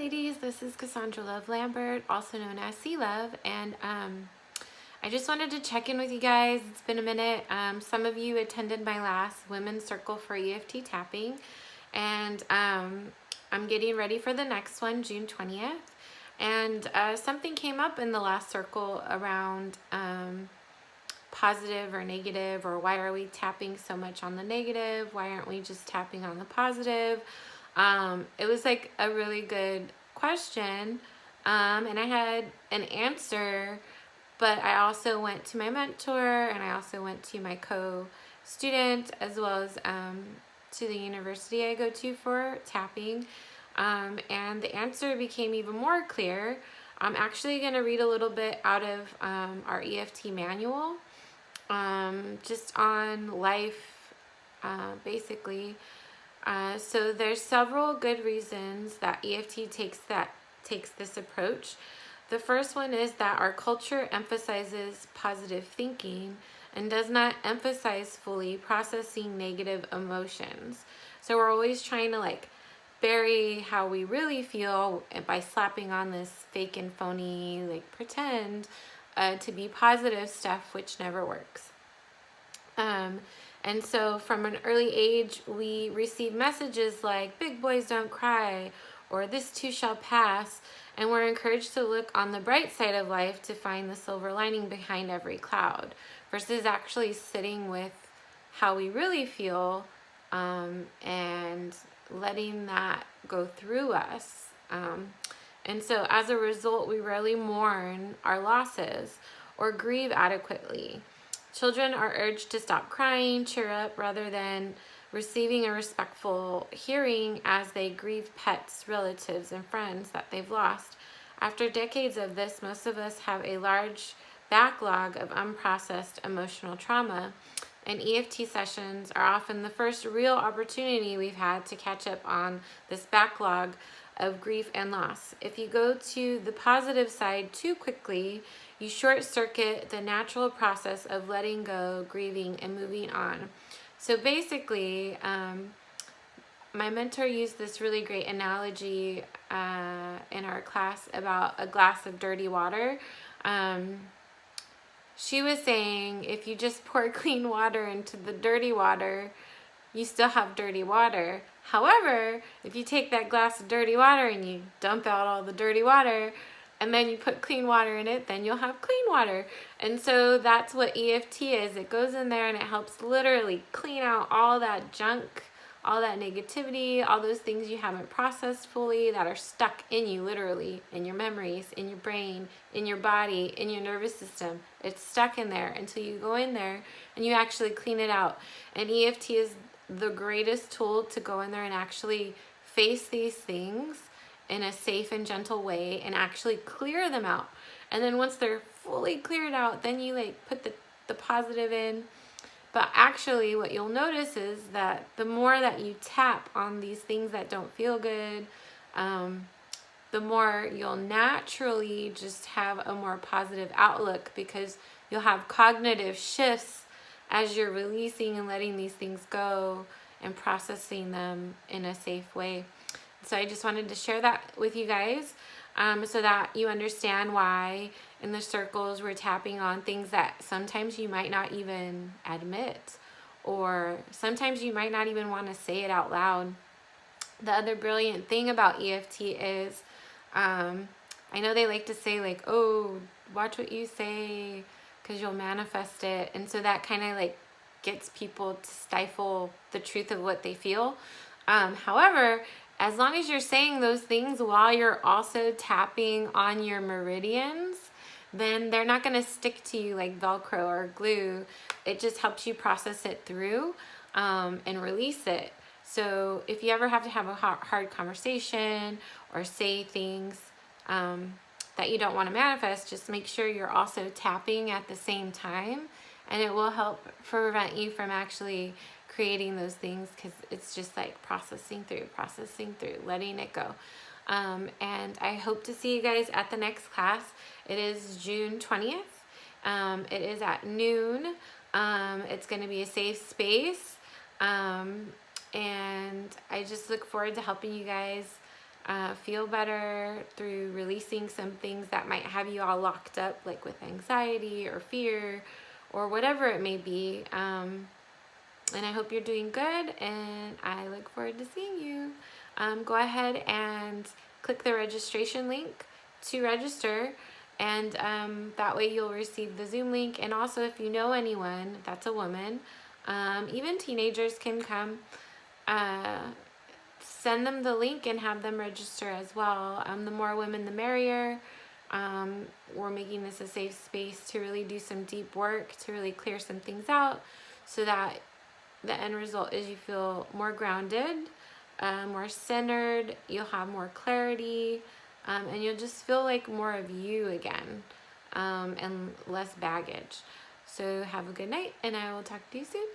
ladies, this is Cassandra Love Lambert, also known as C Love, and I just wanted to check in with you guys. It's been a minute. Some of you attended my last Women's Circle for EFT tapping, and I'm getting ready for the next one, June 20th, and something came up in the last circle around positive or negative, or why are we tapping so much on the negative? Why aren't we just tapping on the positive? It was like a really good question, and I had an answer, but I also went to my mentor, and I also went to my co-student, as well as to the university I go to for tapping, and the answer became even more clear. I'm actually going to read a little bit out of our EFT manual, just on life, basically. So there's several good reasons that EFT takes this approach. The first one is that our culture emphasizes positive thinking and does not emphasize fully processing negative emotions. So we're always trying to bury how we really feel by slapping on this fake and phony pretend to be positive stuff, which never works. And so from an early age, we receive messages like, big boys don't cry, or this too shall pass. And we're encouraged to look on the bright side of life to find the silver lining behind every cloud, versus actually sitting with how we really feel, and letting that go through us. And so as a result, we rarely mourn our losses or grieve adequately. Children are urged to stop crying, cheer up, rather than receiving a respectful hearing as they grieve pets, relatives, and friends that they've lost. After decades of this, most of us have a large backlog of unprocessed emotional trauma, and EFT sessions are often the first real opportunity we've had to catch up on this backlog of grief and loss. If you go to the positive side too quickly, you short circuit the natural process of letting go, grieving, and moving on. So basically, my mentor used this really great analogy in our class about a glass of dirty water. She was saying if you just pour clean water into the dirty water, you still have dirty water. However, if you take that glass of dirty water and you dump out all the dirty water, and then you put clean water in it, then you'll have clean water. And so that's what EFT is. It goes in there and it helps literally clean out all that junk, all that negativity, all those things you haven't processed fully that are stuck in you, literally, in your memories, in your brain, in your body, in your nervous system. It's stuck in there until you go in there and you actually clean it out. And EFT is the greatest tool to go in there and actually face these things in a safe and gentle way and actually clear them out. And then once they're fully cleared out, then you put the positive in. But actually what you'll notice is that the more that you tap on these things that don't feel good, the more you'll naturally just have a more positive outlook, because you'll have cognitive shifts as you're releasing and letting these things go and processing them in a safe way. So I just wanted to share that with you guys, so that you understand why in the circles we're tapping on things that sometimes you might not even admit, or sometimes you might not even want to say it out loud. The other brilliant thing about EFT is, I know they like to say oh, watch what you say because you'll manifest it. And so that kind of gets people to stifle the truth of what they feel. However, as long as you're saying those things while you're also tapping on your meridians, then they're not going to stick to you like Velcro or glue. It just helps you process it through, and release it. So if you ever have to have a hard conversation or say things that you don't want to manifest, just make sure you're also tapping at the same time, and it will help prevent you from actually creating those things, because it's just processing through, letting it go. And I hope to see you guys at the next class. It is June 20th. It is at noon. It's going to be a safe space. And I just look forward to helping you guys feel better through releasing some things that might have you all locked up, like with anxiety or fear or whatever it may be. And I hope you're doing good, and I look forward to seeing you. Go ahead and click the registration link to register, and that way you'll receive the Zoom link. And also, if you know anyone that's a woman, even teenagers can come, send them the link and have them register as well. The more women, the merrier. We're making this a safe space to really do some deep work, to really clear some things out, so that the end result is you feel more grounded, more centered, you'll have more clarity, and you'll just feel like more of you again, and less baggage. So have a good night, and I will talk to you soon.